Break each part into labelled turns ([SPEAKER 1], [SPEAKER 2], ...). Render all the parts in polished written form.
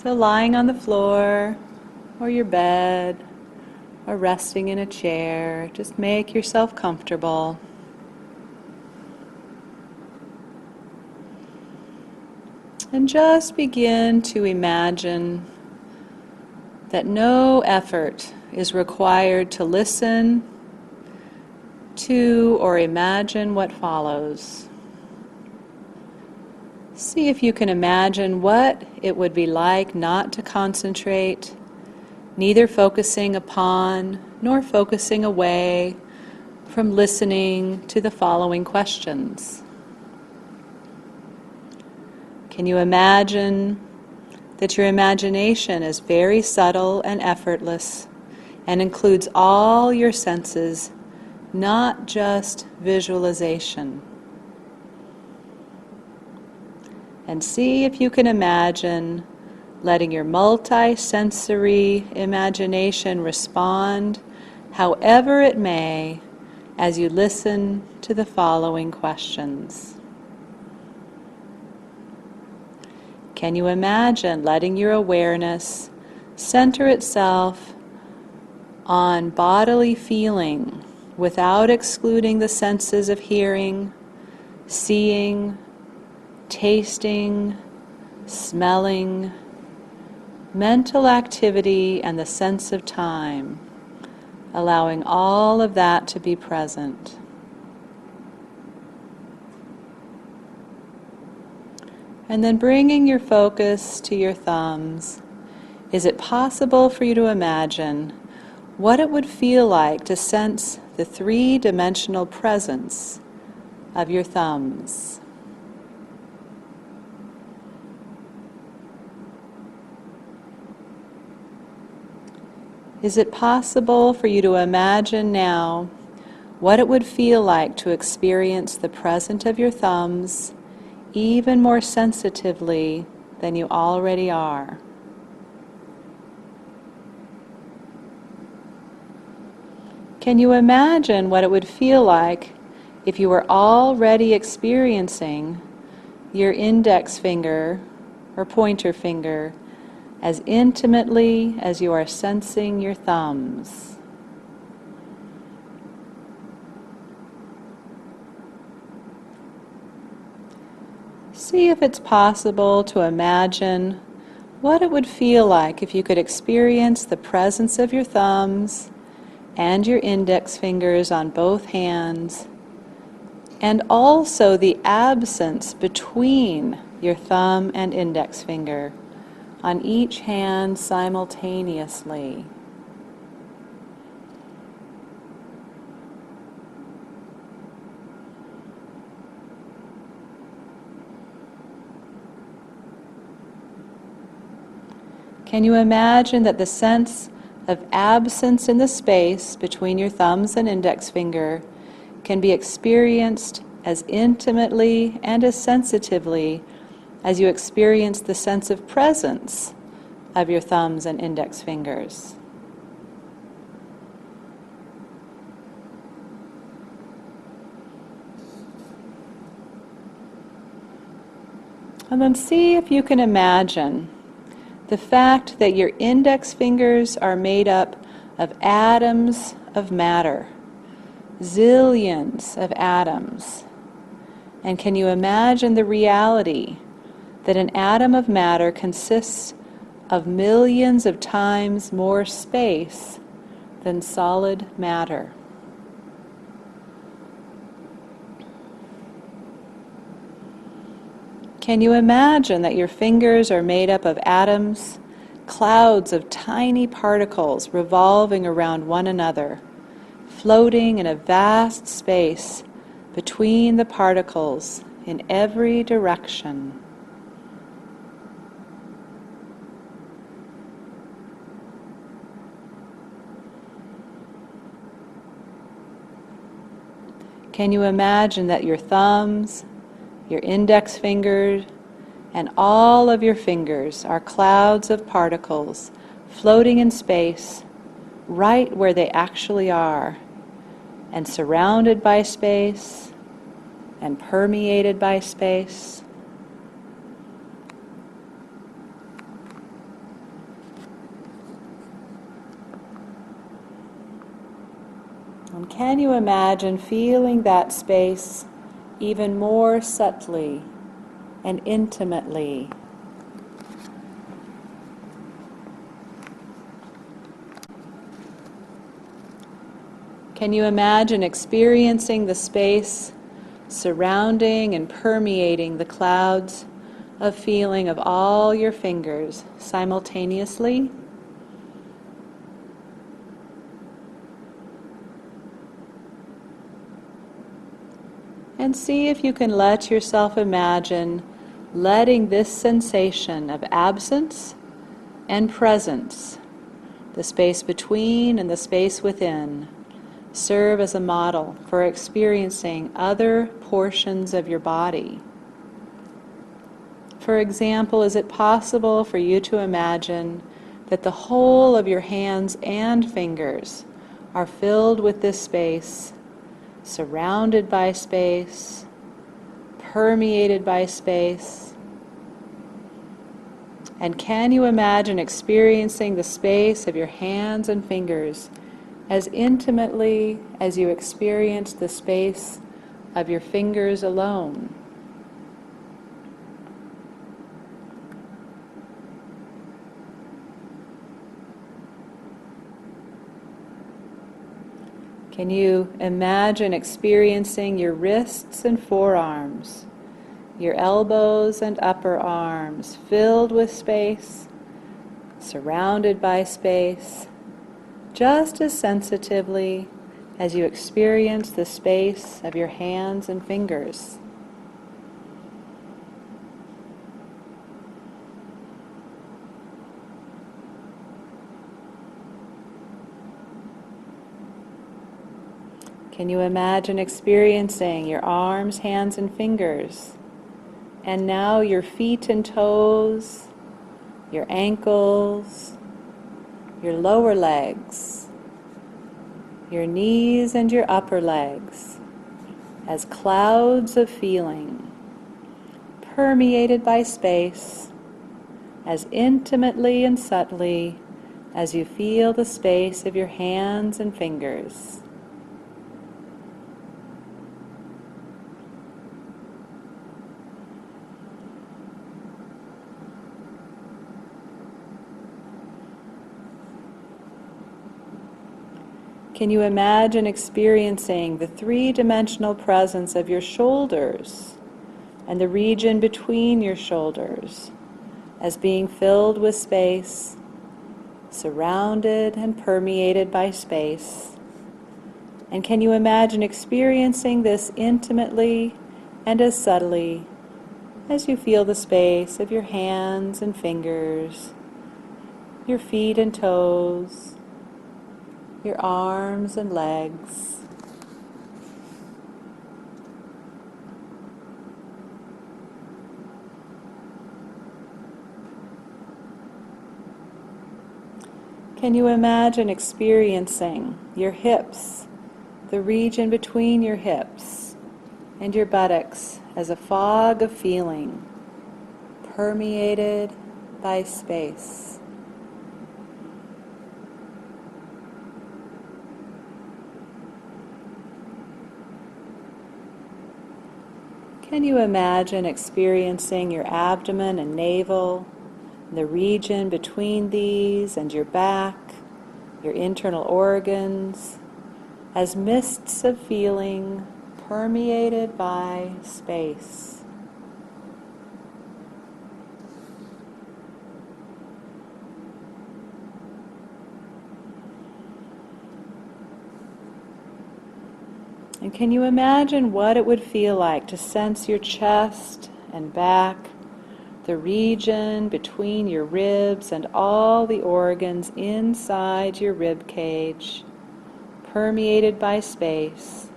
[SPEAKER 1] So lying on the floor or your bed or resting in a chair, just make yourself comfortable. And just begin to imagine that no effort is required to listen to or imagine what follows. See if you can imagine what it would be like not to concentrate, neither focusing upon nor focusing away from listening to the following questions. Can you imagine that your imagination is very subtle and effortless and includes all your senses, not just visualization? And see if you can imagine letting your multi-sensory imagination respond however it may as you listen to the following questions. Can you imagine letting your awareness center itself on bodily feeling without excluding the senses of hearing, seeing, tasting, smelling, mental activity, and the sense of time, allowing all of that to be present? And then bringing your focus to your thumbs, is it possible for you to imagine what it would feel like to sense the three-dimensional presence of your thumbs? Is it possible for you to imagine now what it would feel like to experience the presence of your thumbs even more sensitively than you already are? Can you imagine what it would feel like if you were already experiencing your index finger or pointer finger as intimately as you are sensing your thumbs? See if it's possible to imagine what it would feel like if you could experience the presence of your thumbs and your index fingers on both hands, and also the absence between your thumb and index finger on each hand simultaneously. Can you imagine that the sense of absence in the space between your thumbs and index finger can be experienced as intimately and as sensitively as you experience the sense of presence of your thumbs and index fingers? And then see if you can imagine the fact that your index fingers are made up of atoms of matter, zillions of atoms. And can you imagine the reality that an atom of matter consists of millions of times more space than solid matter? Can you imagine that your fingers are made up of atoms, clouds of tiny particles revolving around one another, floating in a vast space between the particles in every direction? Can you imagine that your thumbs, your index fingers, and all of your fingers are clouds of particles floating in space right where they actually are, and surrounded by space and permeated by space? And can you imagine feeling that space even more subtly and intimately? Can you imagine experiencing the space surrounding and permeating the clouds of feeling of all your fingers simultaneously? And see if you can let yourself imagine letting this sensation of absence and presence, the space between and the space within, serve as a model for experiencing other portions of your body. For example, is it possible for you to imagine that the whole of your hands and fingers are filled with this space, surrounded by space, permeated by space? And can you imagine experiencing the space of your hands and fingers as intimately as you experience the space of your fingers alone? Can you imagine experiencing your wrists and forearms, your elbows and upper arms filled with space, surrounded by space, just as sensitively as you experience the space of your hands and fingers? Can you imagine experiencing your arms, hands, and fingers, and now your feet and toes, your ankles, your lower legs, your knees and your upper legs, as clouds of feeling, permeated by space, as intimately and subtly as you feel the space of your hands and fingers? Can you imagine experiencing the three-dimensional presence of your shoulders and the region between your shoulders as being filled with space, surrounded and permeated by space? And can you imagine experiencing this intimately and as subtly as you feel the space of your hands and fingers, your feet and toes, your arms and legs? Can you imagine experiencing your hips, the region between your hips and your buttocks as a fog of feeling, permeated by space? Can you imagine experiencing your abdomen and navel, the region between these and your back, your internal organs, as mists of feeling permeated by space? And can you imagine what it would feel like to sense your chest and back, the region between your ribs and all the organs inside your rib cage, permeated by space,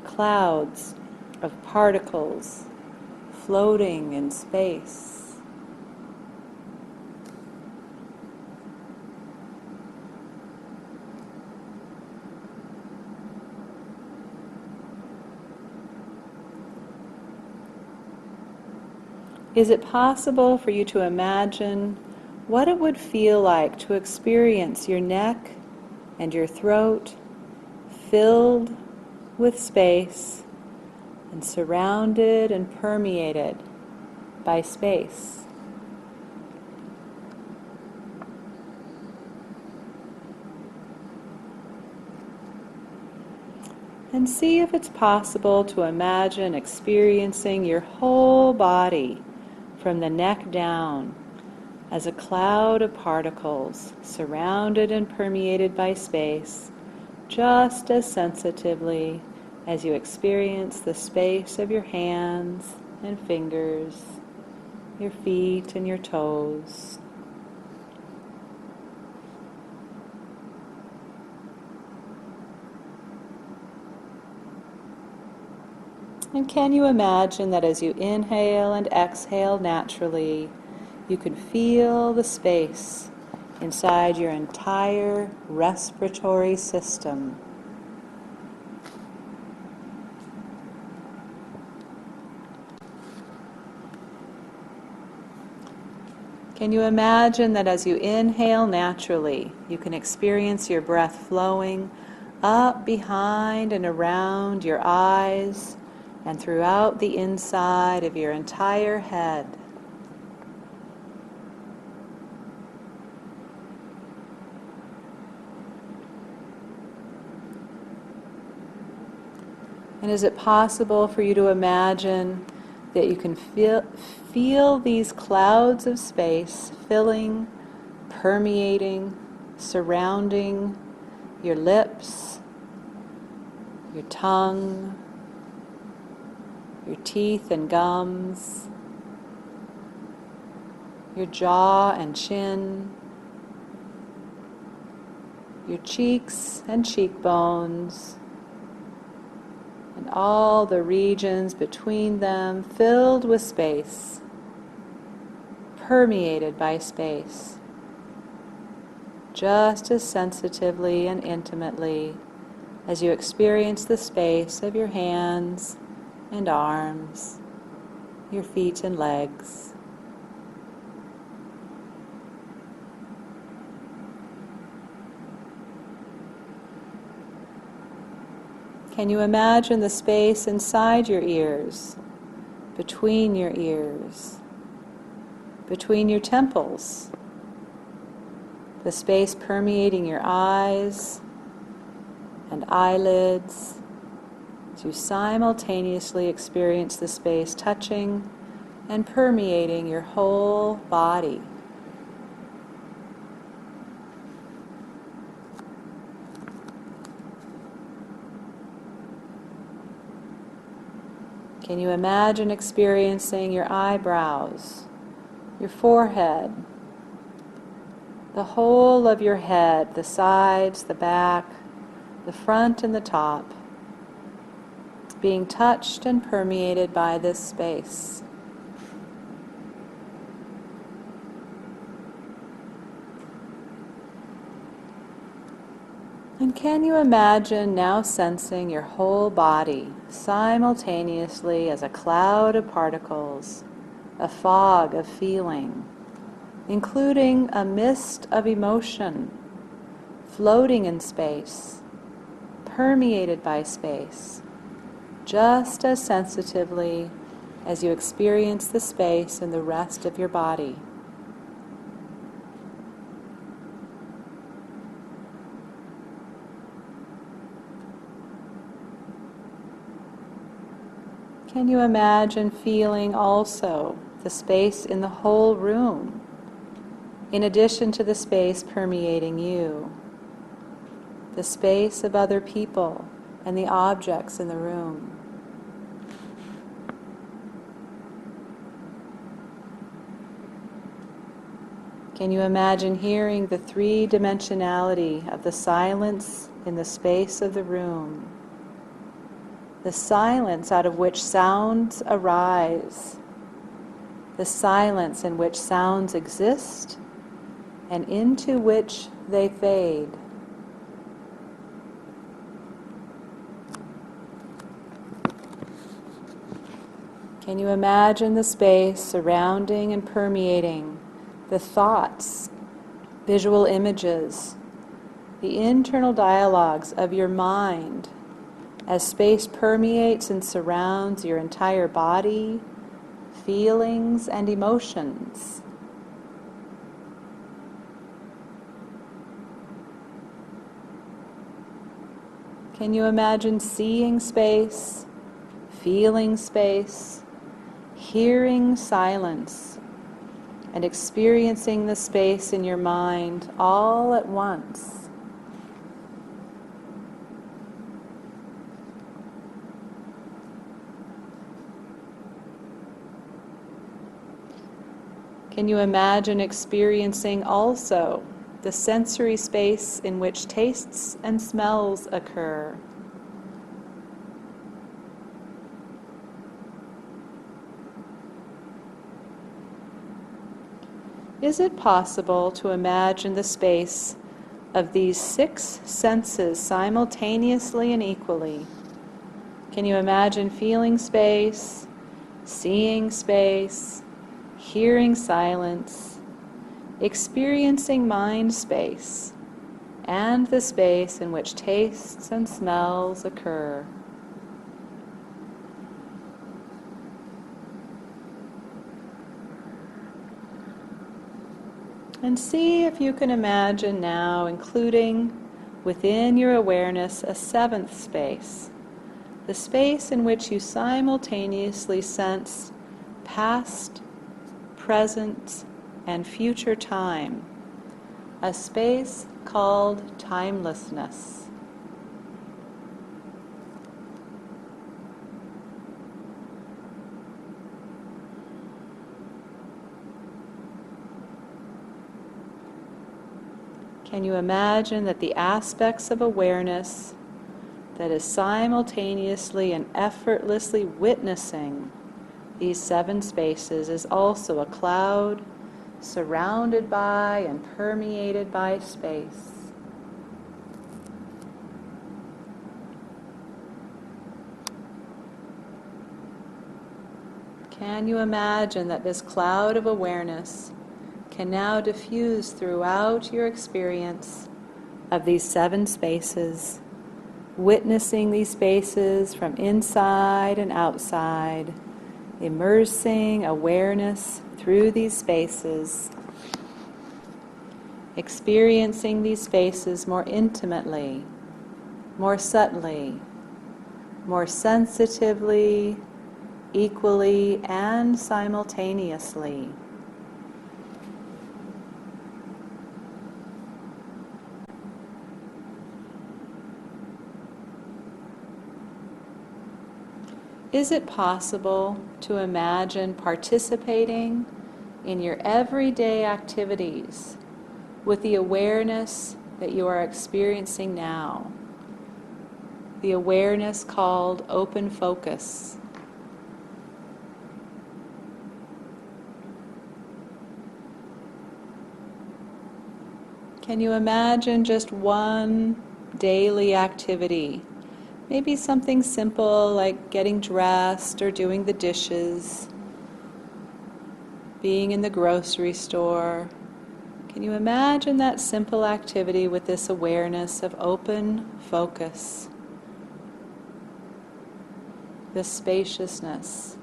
[SPEAKER 1] clouds of particles floating in space? Is it possible for you to imagine what it would feel like to experience your neck and your throat filled with space and surrounded and permeated by space. And see if it's possible to imagine experiencing your whole body from the neck down as a cloud of particles surrounded and permeated by space, just as sensitively as you experience the space of your hands and fingers, your feet and your toes. And can you imagine that as you inhale and exhale naturally, you can feel the space inside your entire respiratory system? Can you imagine that as you inhale naturally, you can experience your breath flowing up behind and around your eyes and throughout the inside of your entire head? And is it possible for you to imagine that you can feel these clouds of space filling, permeating, surrounding your lips, your tongue, your teeth and gums, your jaw and chin, your cheeks and cheekbones, and all the regions between them filled with space, permeated by space, just as sensitively and intimately as you experience the space of your hands and arms, your feet and legs. Can you imagine the space inside your ears, between your ears, between your temples, the space permeating your eyes and eyelids, as you simultaneously experience the space touching and permeating your whole body? Can you imagine experiencing your eyebrows, your forehead, the whole of your head, the sides, the back, the front and the top, being touched and permeated by this space? And can you imagine now sensing your whole body simultaneously as a cloud of particles, a fog of feeling, including a mist of emotion, floating in space, permeated by space, just as sensitively as you experience the space in the rest of your body? Can you imagine feeling also the space in the whole room, in addition to the space permeating you, the space of other people and the objects in the room? Can you imagine hearing the three-dimensionality of the silence in the space of the room? The silence out of which sounds arise, the silence in which sounds exist and into which they fade. Can you imagine the space surrounding and permeating the thoughts, visual images, the internal dialogues of your mind as space permeates and surrounds your entire body, feelings, and emotions. Can you imagine seeing space, feeling space, hearing silence, and experiencing the space in your mind all at once? Can you imagine experiencing also the sensory space in which tastes and smells occur? Is it possible to imagine the space of these 6 senses simultaneously and equally? Can you imagine feeling space, seeing space, hearing silence, experiencing mind space, and the space in which tastes and smells occur? And see if you can imagine now including within your awareness a 7th space, the space in which you simultaneously sense past, present, and future time, a space called timelessness. Can you imagine that the aspects of awareness that is simultaneously and effortlessly witnessing these 7 spaces is also a cloud surrounded by and permeated by space? Can you imagine that this cloud of awareness can now diffuse throughout your experience of these 7 spaces, witnessing these spaces from inside and outside, immersing awareness through these spaces, experiencing these spaces more intimately, more subtly, more sensitively, equally, and simultaneously? Is it possible to imagine participating in your everyday activities with the awareness that you are experiencing now? The awareness called open focus. Can you imagine just one daily activity? Maybe something simple like getting dressed or doing the dishes, being in the grocery store. Can you imagine that simple activity with this awareness of open focus, this spaciousness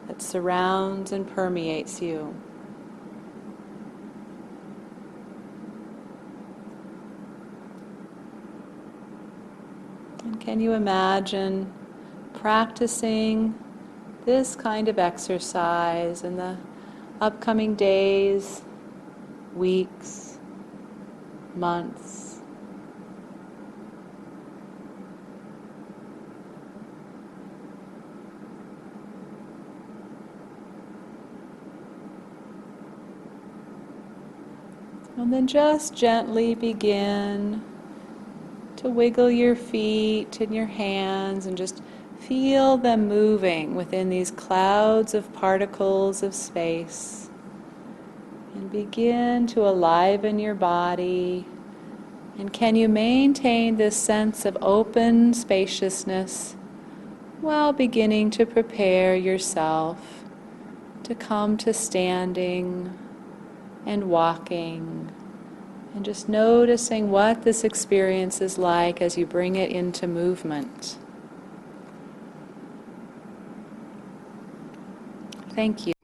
[SPEAKER 1] that surrounds and permeates you? And can you imagine practicing this kind of exercise in the upcoming days, weeks, months? And then just gently begin to wiggle your feet and your hands and just feel them moving within these clouds of particles of space. And begin to aliven your body. And can you maintain this sense of open spaciousness while beginning to prepare yourself to come to standing and walking And just noticing what this experience is like as you bring it into movement. Thank you.